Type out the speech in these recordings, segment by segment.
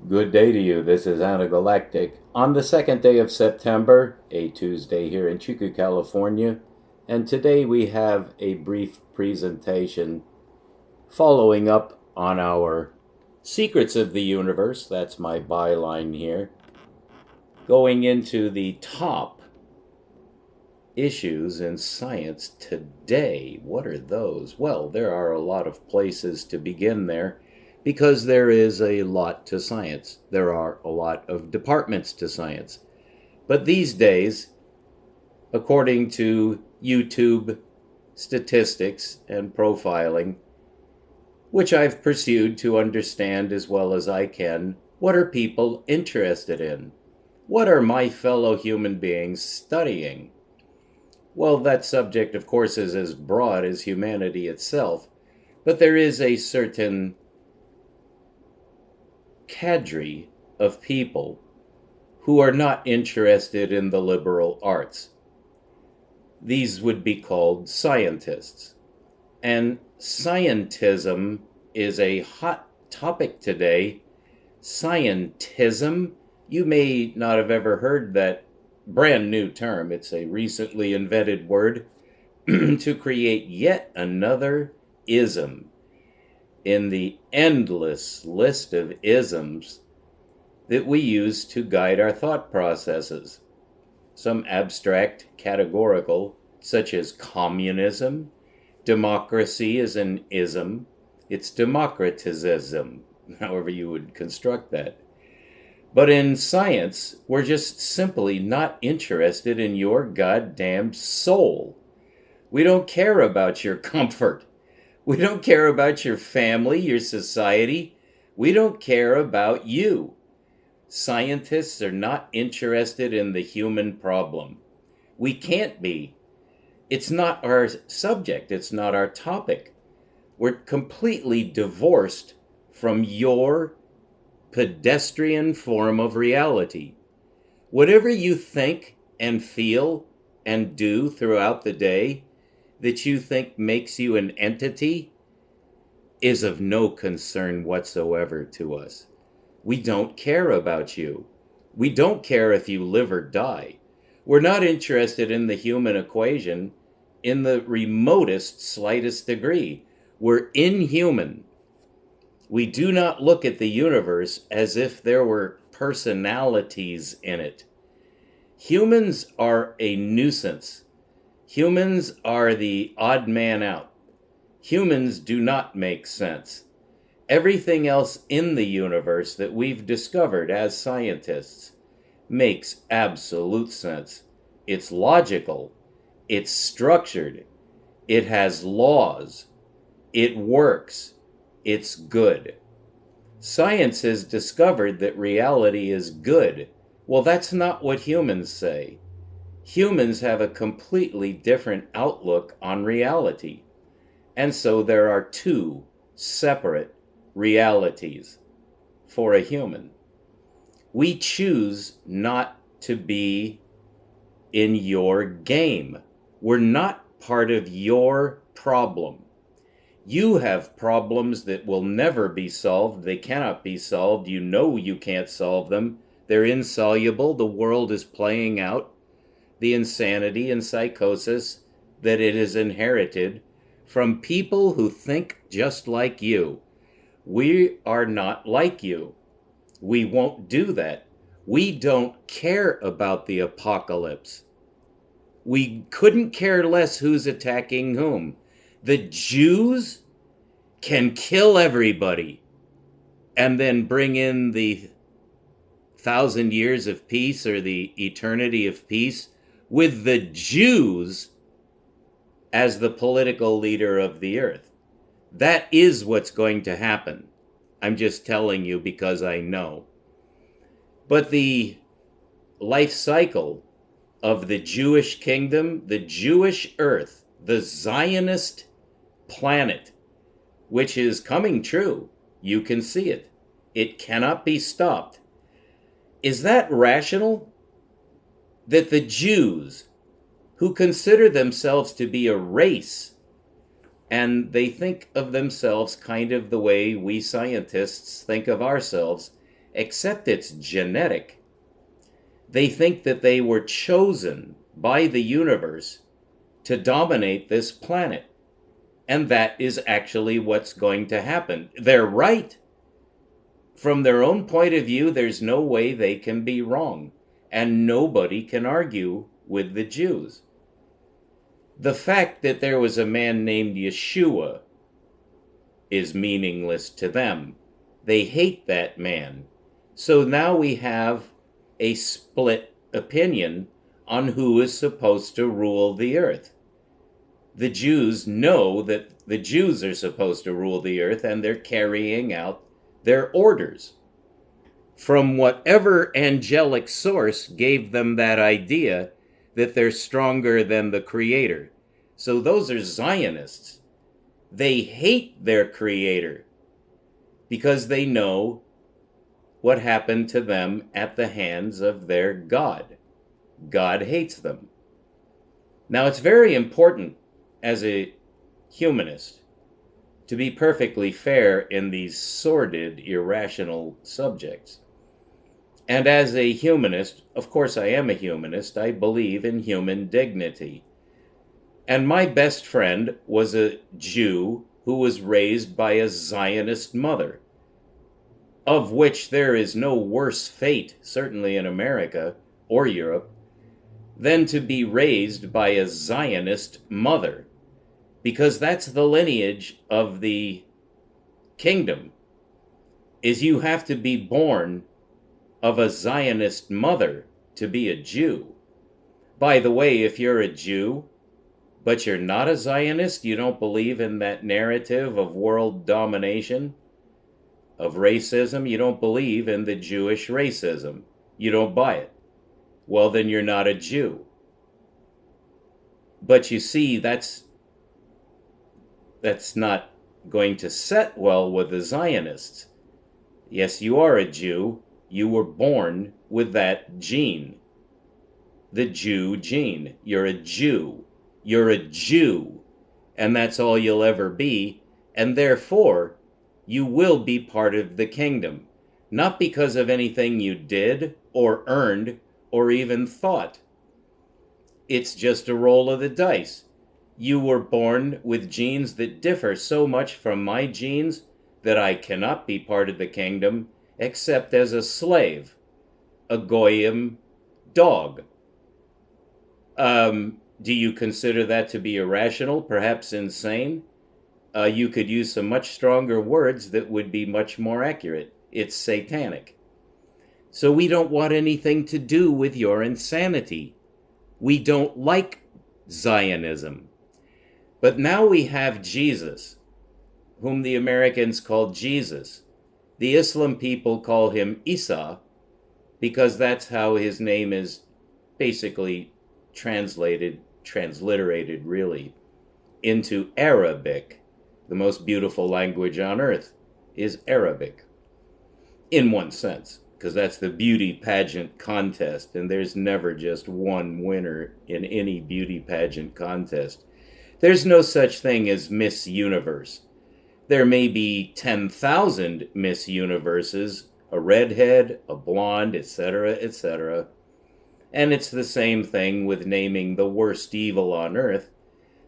Good day to you. This is Anagalactic. On the second day of September, a Tuesday here in Chico, California, and today we have a brief presentation following up on our Secrets of the Universe, that's my byline here, going into the top issues in science today. What are those? Well, there are a lot of places to begin there because there is a lot to science. There are a lot of departments to science. But these days, according to YouTube statistics and profiling, which I've pursued to understand as well as I can, what are people interested in? What are my fellow human beings studying? Well, that subject, of course, is as broad as humanity itself, but there is a certain cadre of people who are not interested in the liberal arts. These would be called scientists. And scientism is a hot topic today. Scientism, you may not have ever heard that brand new term. It's a recently invented word to create yet another ism in the endless list of isms that we use to guide our thought processes. Some abstract, categorical, such as communism. Democracy is an ism. It's democratism, however you would construct that. But in science, we're just simply not interested in your goddamn soul. We don't care about your comfort. We don't care about your family, your society. We don't care about you. Scientists are not interested in the human problem. We can't be. It's not our subject. It's not our topic. We're completely divorced from your pedestrian form of reality. Whatever you think and feel and do throughout the day that you think makes you an entity is of no concern whatsoever to us. We don't care about you. We don't care if you live or die. We're not interested in the human equation in the remotest, slightest degree. We're inhuman. We do not look at the universe as if there were personalities in it. Humans are a nuisance. Humans are the odd man out. Humans do not make sense. Everything else in the universe that we've discovered as scientists makes absolute sense. It's logical. It's structured. It has laws. It works. It's good. Science has discovered that reality is good. Well, that's not what humans say. Humans have a completely different outlook on reality. And so there are two separate realities for a human. We choose not to be in your game. We're not part of your problem. You have problems that will never be solved. They cannot be solved. You know you can't solve them. They're insoluble. The world is playing out the insanity and psychosis that it has inherited from people who think just like you. We are not like you. We won't do that. We don't care about the apocalypse. We couldn't care less who's attacking whom. The Jews can kill everybody and then bring in the 1,000 years of peace or the eternity of peace with the Jews as the political leader of the earth. That is what's going to happen. I'm just telling you because I know. But the life cycle of the Jewish kingdom, the Jewish earth, the Zionist planet, which is coming true, you can see it. It cannot be stopped. Is that rational? That the Jews, who consider themselves to be a race, and they think of themselves kind of the way we scientists think of ourselves, except it's genetic. They think that they were chosen by the universe to dominate this planet. And that is actually what's going to happen. They're right. From their own point of view, there's no way they can be wrong. And nobody can argue with the Jews. The fact that there was a man named Yeshua is meaningless to them. They hate that man. So now we have a split opinion on who is supposed to rule the earth. The Jews know that the Jews are supposed to rule the earth, and they're carrying out their orders from whatever angelic source gave them that idea that they're stronger than the Creator. So those are Zionists. They hate their Creator because they know what happened to them at the hands of their God. God hates them. Now, it's very important as a humanist to be perfectly fair in these sordid, irrational subjects. And as a humanist, of course I am a humanist, I believe in human dignity. And my best friend was a Jew who was raised by a Zionist mother, of which there is no worse fate, certainly in America or Europe, than to be raised by a Zionist mother, because that's the lineage of the kingdom, is you have to be born of a Zionist mother to be a Jew. By the way, if you're a Jew, but you're not a Zionist, you don't believe in that narrative of world domination, of racism, you don't believe in the Jewish racism, you don't buy it, well, then you're not a Jew. But you see, that's not going to set well with the Zionists. Yes, you are a Jew. You were born with that gene, the Jew gene. You're a Jew. You're a Jew, and that's all you'll ever be, and therefore you will be part of the kingdom, not because of anything you did or earned or even thought. It's just a roll of the dice. You were born with genes that differ so much from my genes that I cannot be part of the kingdom except as a slave, a goyim dog. Do you consider that to be irrational, perhaps insane? You could use some much stronger words that would be much more accurate. It's satanic. So we don't want anything to do with your insanity. We don't like Zionism. But now we have Jesus, whom the Americans call Jesus. The Islam people call him Isa, because that's how his name is basically transliterated really, into Arabic. The most beautiful language on earth is Arabic, in one sense, because that's the beauty pageant contest, and there's never just one winner in any beauty pageant contest. There's no such thing as Miss Universe. There may be 10,000 Miss Universes, a redhead, a blonde, etc., etc. And it's the same thing with naming the worst evil on earth.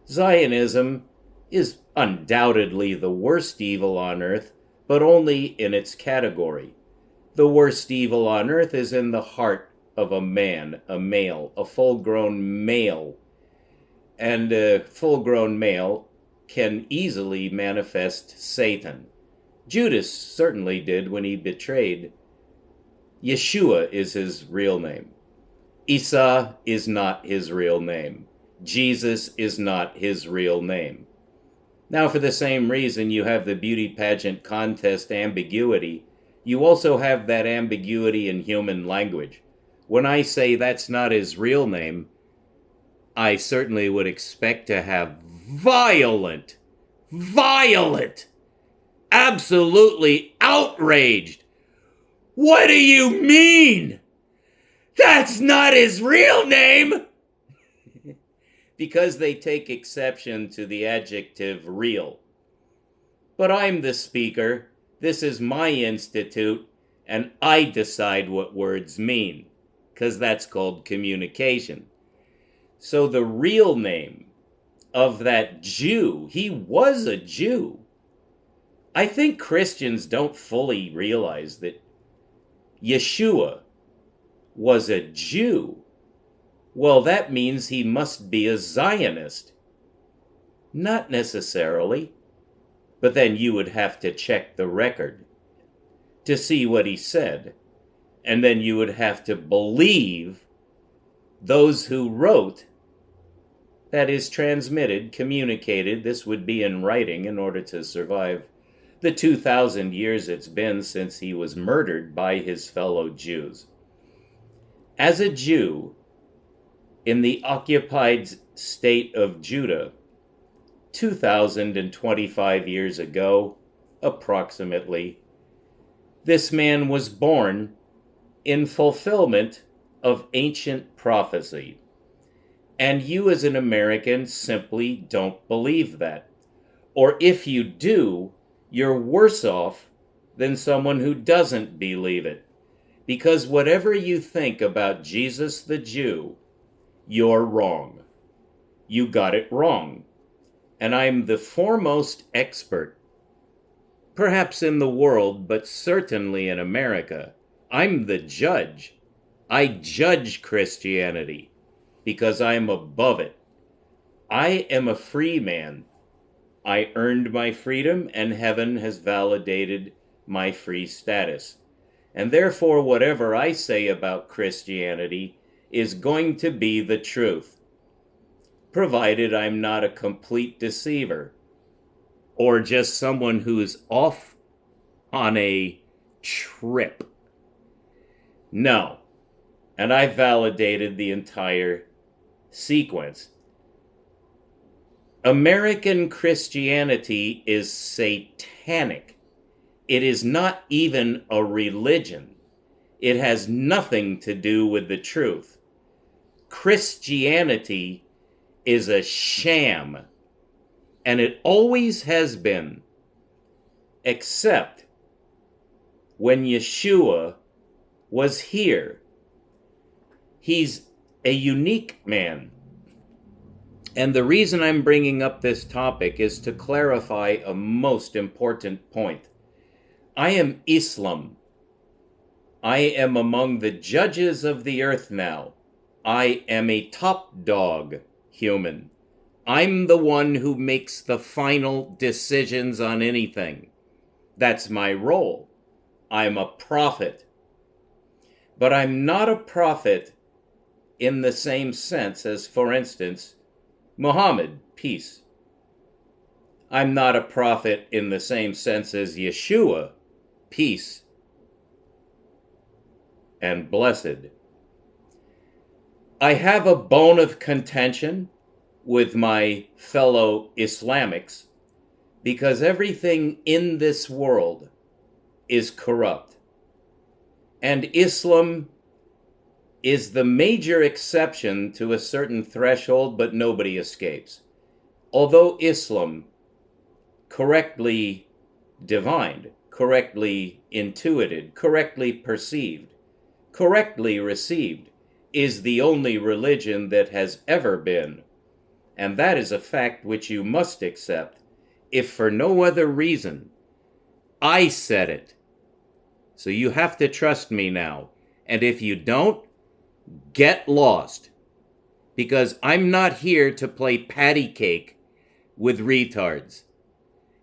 Zionism is undoubtedly the worst evil on earth, but only in its category. The worst evil on earth is in the heart of a man, a male, a full-grown male. And a full-grown male can easily manifest Satan. Judas certainly did when he betrayed. Yeshua is his real name. Isa is not his real name. Jesus is not his real name. Now, for the same reason you have the beauty pageant contest ambiguity, you also have that ambiguity in human language. When I say that's not his real name, I certainly would expect to have violent, absolutely outraged. What do you mean? That's not his real name! Because they take exception to the adjective real. But I'm the speaker. This is my institute, and I decide what words mean, because that's called communication. So the real name of that Jew, he was a Jew. I think Christians don't fully realize that Yeshua was a Jew. Well, that means he must be a Zionist. Not necessarily, but then you would have to check the record to see what he said, and then you would have to believe those who wrote, that is, transmitted, communicated. This would be in writing in order to survive the 2,000 years it's been since he was murdered by his fellow Jews. As a Jew in the occupied state of Judah, 2,025 years ago, approximately, this man was born in fulfillment of ancient prophecy. And you as an American simply don't believe that. Or if you do, you're worse off than someone who doesn't believe it. Because whatever you think about Jesus the Jew, you're wrong. You got it wrong. And I'm the foremost expert, perhaps in the world, but certainly in America. I'm the judge. I judge Christianity because I'm above it. I am a free man. I earned my freedom, and heaven has validated my free status. And therefore, whatever I say about Christianity is going to be the truth, provided I'm not a complete deceiver or just someone who's off on a trip. No. And I validated the entire sequence. American Christianity is satanic. It is not even a religion. It has nothing to do with the truth. Christianity is a sham, and it always has been, except when Yeshua was here. He's a unique man. And the reason I'm bringing up this topic is to clarify a most important point. I am Islam. I am among the judges of the earth now. I am a top dog human. I'm the one who makes the final decisions on anything. That's my role. I'm a prophet. But I'm not a prophet in the same sense as, for instance, Muhammad, peace. I'm not a prophet in the same sense as Yeshua, peace and blessed. I have a bone of contention with my fellow Islamics because everything in this world is corrupt. And Islam is the major exception to a certain threshold, but nobody escapes. Although Islam, correctly divined, correctly intuited, correctly perceived, correctly received, is the only religion that has ever been. And that is a fact which you must accept, if for no other reason. I said it. So you have to trust me now. And if you don't, get lost. Because I'm not here to play patty cake with retards.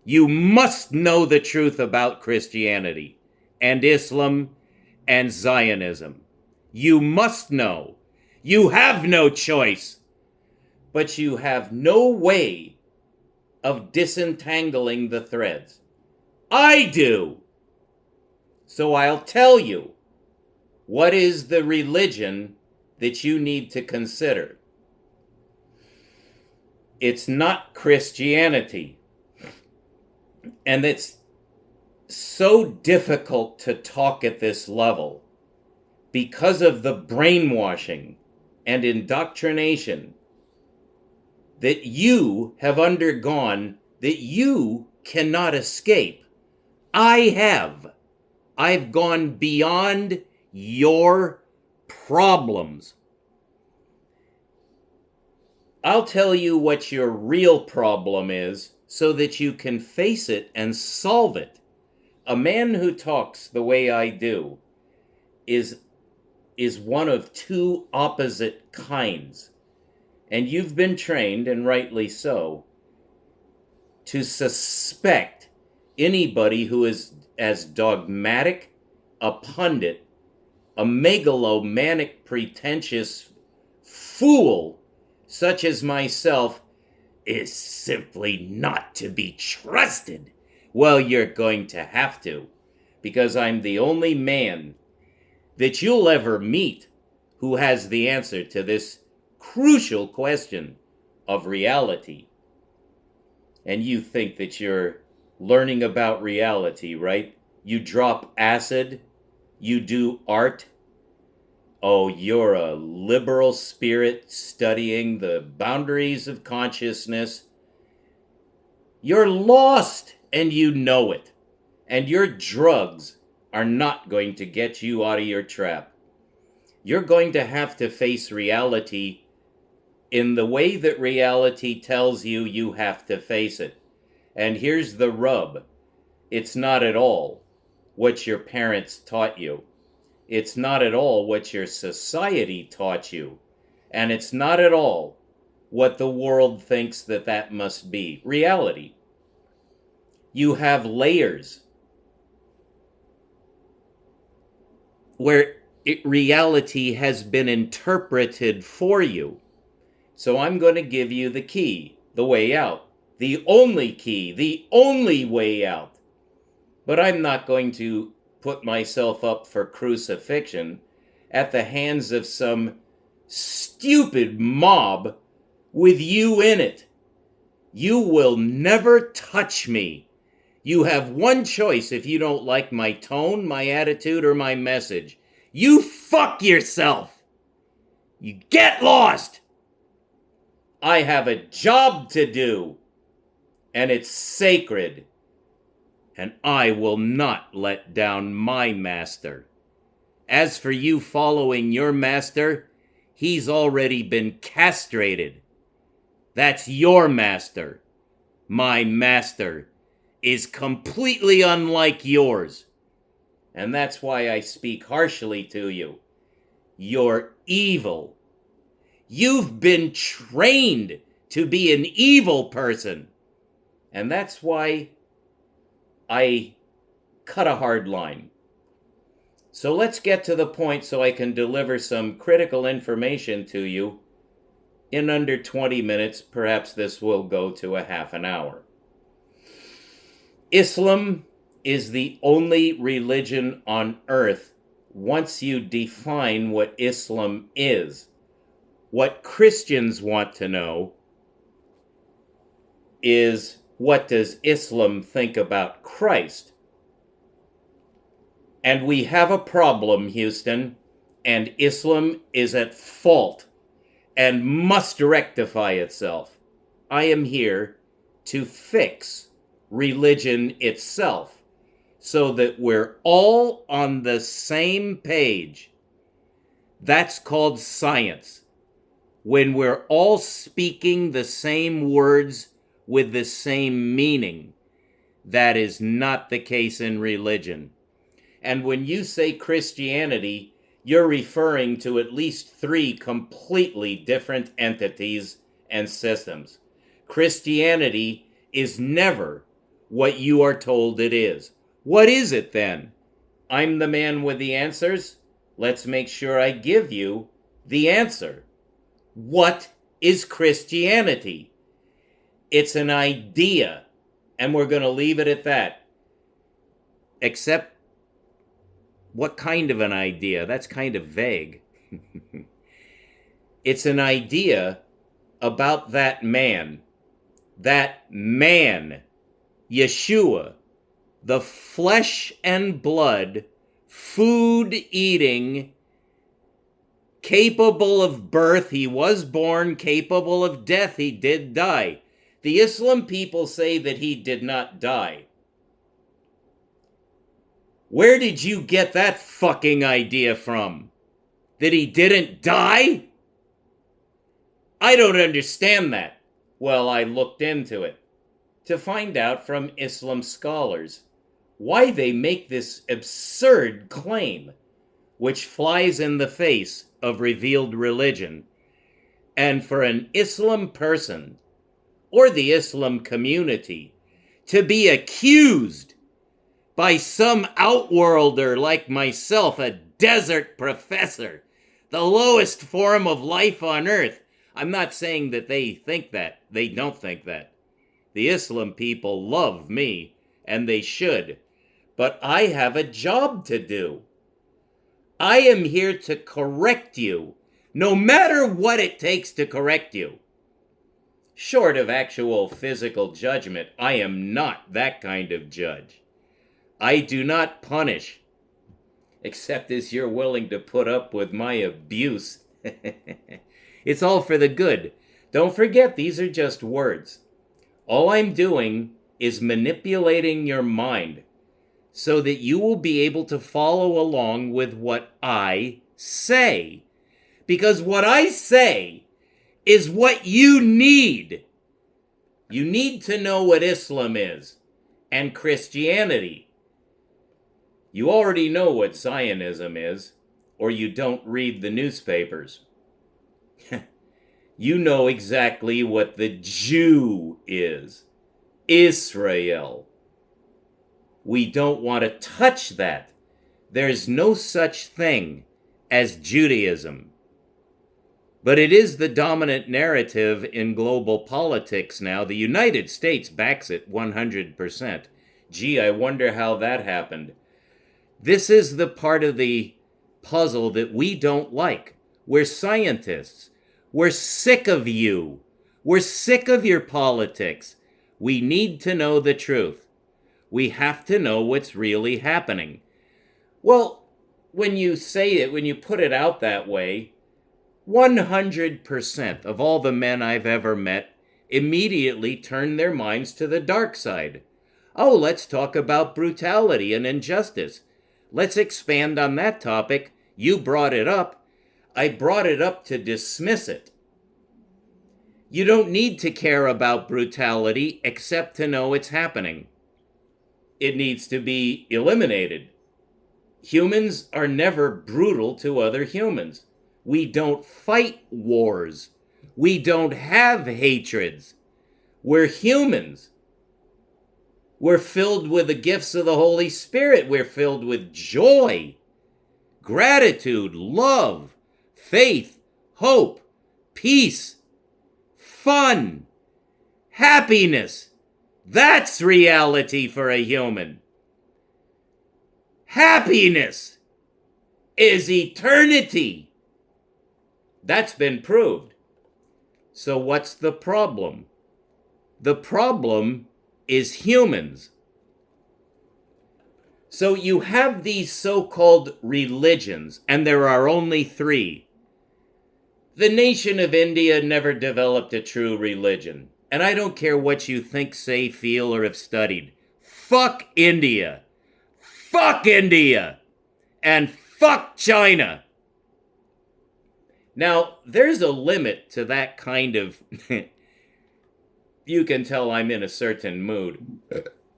You must know the truth about Christianity and Islam and Zionism. You must know. You have no choice. But you have no way of disentangling the threads. I do. So I'll tell you, what is the religion that you need to consider? It's not Christianity. And it's so difficult to talk at this level because of the brainwashing and indoctrination that you have undergone, that you cannot escape. I have. I've gone beyond your problems. I'll tell you what your real problem is so that you can face it and solve it. A man who talks the way I do is one of two opposite kinds. And you've been trained, and rightly so, to suspect anybody who is as dogmatic, a pundit, a megalomaniac, pretentious fool such as myself is simply not to be trusted. Well, you're going to have to, because I'm the only man that you'll ever meet who has the answer to this crucial question of reality. And you think that you're learning about reality, right? You drop acid, you do art. Oh, you're a liberal spirit studying the boundaries of consciousness. You're lost, and you know it. And your drugs are not going to get you out of your trap. You're going to have to face reality in the way that reality tells you you have to face it. And here's the rub. It's not at all what your parents taught you. It's not at all what your society taught you. And it's not at all what the world thinks that must be. Reality. You have layers where reality has been interpreted for you. So I'm going to give you the key, the way out. The only key, the only way out. But I'm not going to put myself up for crucifixion at the hands of some stupid mob with you in it. You will never touch me. You have one choice if you don't like my tone, my attitude, or my message. You fuck yourself. You get lost. I have a job to do, and it's sacred. And I will not let down my master. As for you following your master, he's already been castrated. That's your master. My master is completely unlike yours. And that's why I speak harshly to you. You're evil. You've been trained to be an evil person. And that's why I cut a hard line. So let's get to the point so I can deliver some critical information to you in under 20 minutes. Perhaps this will go to a half an hour. Islam is the only religion on earth once you define what Islam is. What Christians want to know is, what does Islam think about Christ? And we have a problem, Houston, and Islam is at fault and must rectify itself. I am here to fix religion itself so that we're all on the same page. That's called science. When we're all speaking the same words with the same meaning. That is not the case in religion. And when you say Christianity, you're referring to at least 3 completely different entities and systems. Christianity is never what you are told it is. What is it then? I'm the man with the answers. Let's make sure I give you the answer. What is Christianity? It's an idea, and we're going to leave it at that. Except, what kind of an idea? That's kind of vague. It's an idea about that man, Yeshua, the flesh and blood, food-eating, capable of birth. He was born, capable of death. He did die. The Islam people say that he did not die. Where did you get that fucking idea from? That he didn't die? I don't understand that. Well, I looked into it to find out from Islam scholars why they make this absurd claim, which flies in the face of revealed religion. And for an Islam person or the Islam community to be accused by some outworlder like myself, a desert professor, the lowest form of life on earth. I'm not saying that they think that. They don't think that. The Islam people love me, and they should. But I have a job to do. I am here to correct you, no matter what it takes to correct you. Short of actual physical judgment, I am not that kind of judge. I do not punish, except as you're willing to put up with my abuse. It's all for the good. Don't forget, these are just words. All I'm doing is manipulating your mind so that you will be able to follow along with what I say. Because what I say is what you need. You need to know what Islam is and Christianity. You already know what Zionism is, or you don't read the newspapers. You know exactly what the Jew is. Israel. We don't want to touch that. There's no such thing as Judaism. But it is the dominant narrative in global politics now. The United States backs it 100%. Gee, I wonder how that happened. This is the part of the puzzle that we don't like. We're scientists. We're sick of you. We're sick of your politics. We need to know the truth. We have to know what's really happening. Well, when you say it, when you put it out that way, 100% of all the men I've ever met immediately turn their minds to the dark side. Oh, let's talk about brutality and injustice. Let's expand on that topic. You brought it up. I brought it up to dismiss it. You don't need to care about brutality except to know it's happening. It needs to be eliminated. Humans are never brutal to other humans. We don't fight wars. We don't have hatreds. We're humans. We're filled with the gifts of the Holy Spirit. We're filled with joy, gratitude, love, faith, hope, peace, fun, happiness. That's reality for a human. Happiness is eternity. That's been proved. So what's the problem? The problem is humans. So you have these so-called religions, and there are only three. The nation of India never developed a true religion. And I don't care what you think, say, feel, or have studied. Fuck India. Fuck India. And fuck China. Now, there's a limit to that kind of... You can tell I'm in a certain mood.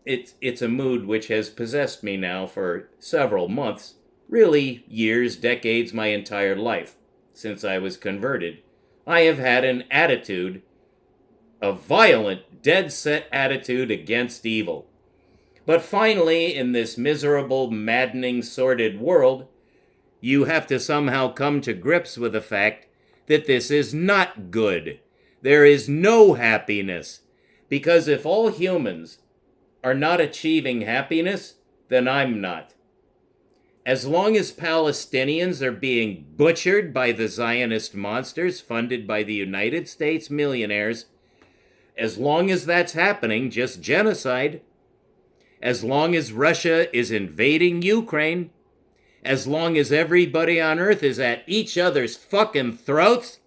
It's a mood which has possessed me now for several months, really years, decades, my entire life. Since I was converted, I have had an attitude, a violent, dead-set attitude against evil. But finally, in this miserable, maddening, sordid world, you have to somehow come to grips with the fact that this is not good. There is no happiness. Because if all humans are not achieving happiness, then I'm not. As long as Palestinians are being butchered by the Zionist monsters funded by the United States millionaires, as long as that's happening, just genocide, as long as Russia is invading Ukraine, as long as everybody on earth is at each other's fucking throats,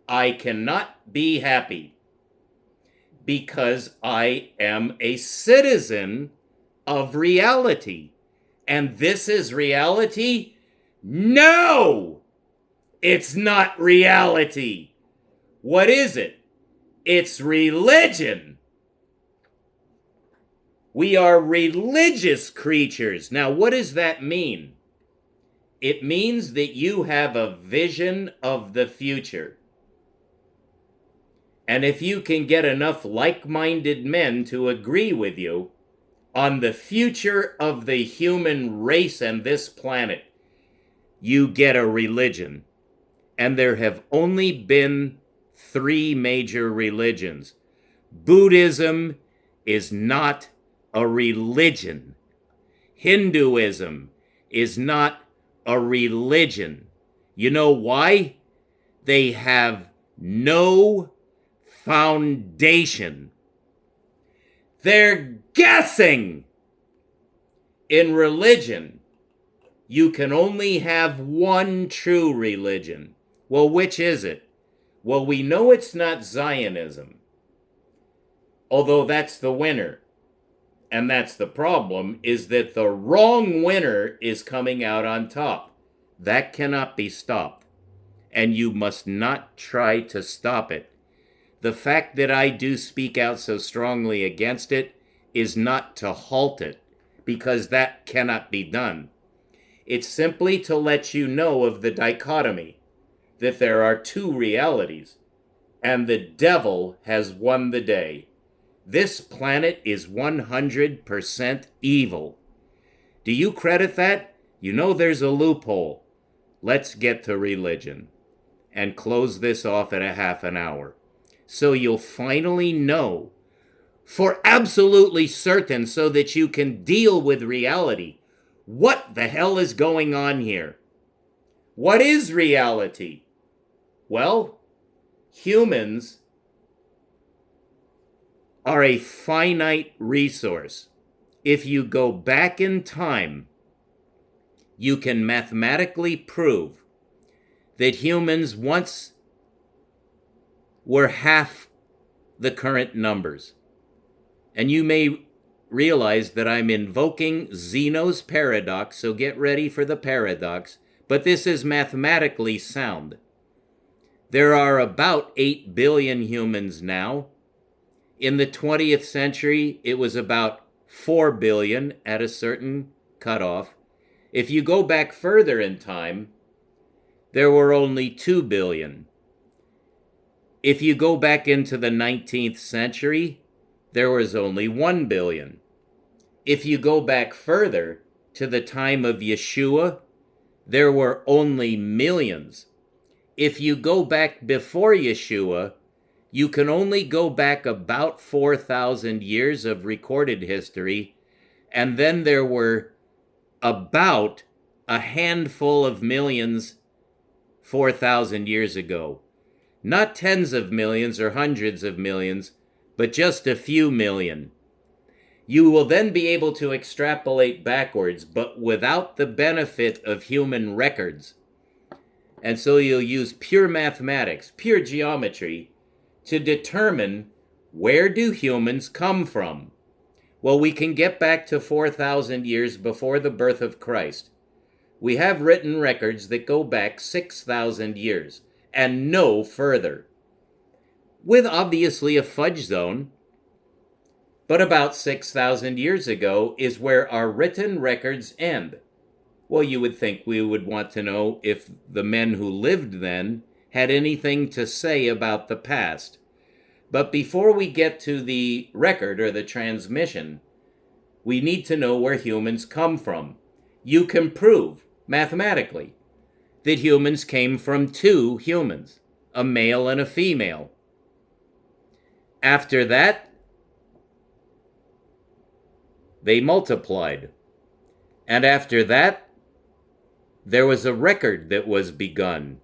I cannot be happy. Because I am a citizen of reality. and this is reality? No! It's not reality. What is it? It's religion. We are religious creatures. Now, what does that mean? It means that you have a vision of the future. And if you can get enough like-minded men to agree with you on the future of the human race and this planet, you get a religion. And there have only been 3 major religions. Buddhism is not a religion. Hinduism is not a religion. You know why? They have no foundation. They're guessing. In religion, you can only have one true religion. Well, which is it? Well, we know it's not Zionism, although that's the winner. And that's the problem, is that the wrong winner is coming out on top. That cannot be stopped. And you must not try to stop it. The fact that I do speak out so strongly against it is not to halt it, because that cannot be done. It's simply to let you know of the dichotomy, that there are 2 realities, and the devil has won the day. This planet is 100% evil. Do you credit that? You know there's a loophole. Let's get to religion and close this off at a half an hour. So you'll finally know for absolutely certain, so that you can deal with reality. What the hell is going on here? What is reality? Well, humans are a finite resource. If you go back in time, you can mathematically prove that humans once were half the current numbers. And you may realize that I'm invoking Zeno's paradox, so get ready for the paradox, but this is mathematically sound. There are about 8 billion humans now. In the 20th century, it was about 4 billion at a certain cutoff. If you go back further in time, there were only 2 billion. If you go back into the 19th century, there was only 1 billion. If you go back further to the time of Yeshua, there were only millions. If you go back before Yeshua, you can only go back about 4,000 years of recorded history, and then there were about a handful of millions 4,000 years ago. Not tens of millions or hundreds of millions, but just a few million. You will then be able to extrapolate backwards, but without the benefit of human records. And so you'll use pure mathematics, pure geometry, to determine where do humans come from. Well, we can get back to 4,000 years before the birth of Christ. We have written records that go back 6,000 years and no further, with obviously a fudge zone. But about 6,000 years ago is where our written records end. Well, you would think we would want to know if the men who lived then had anything to say about the past. But before we get to the record or the transmission, we need to know where humans come from. You can prove, mathematically, that humans came from 2 humans, a male and a female. After that, they multiplied. And after that, there was a record that was begun.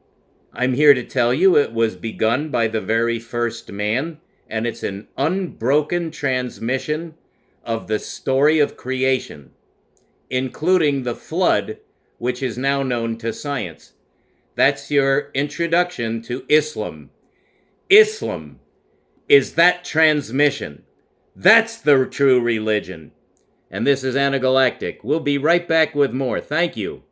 I'm here to tell you it was begun by the very first man, and it's an unbroken transmission of the story of creation, including the flood, which is now known to science. That's your introduction to Islam. Islam is that transmission. That's the true religion. And this is Anagalactic. We'll be right back with more. Thank you.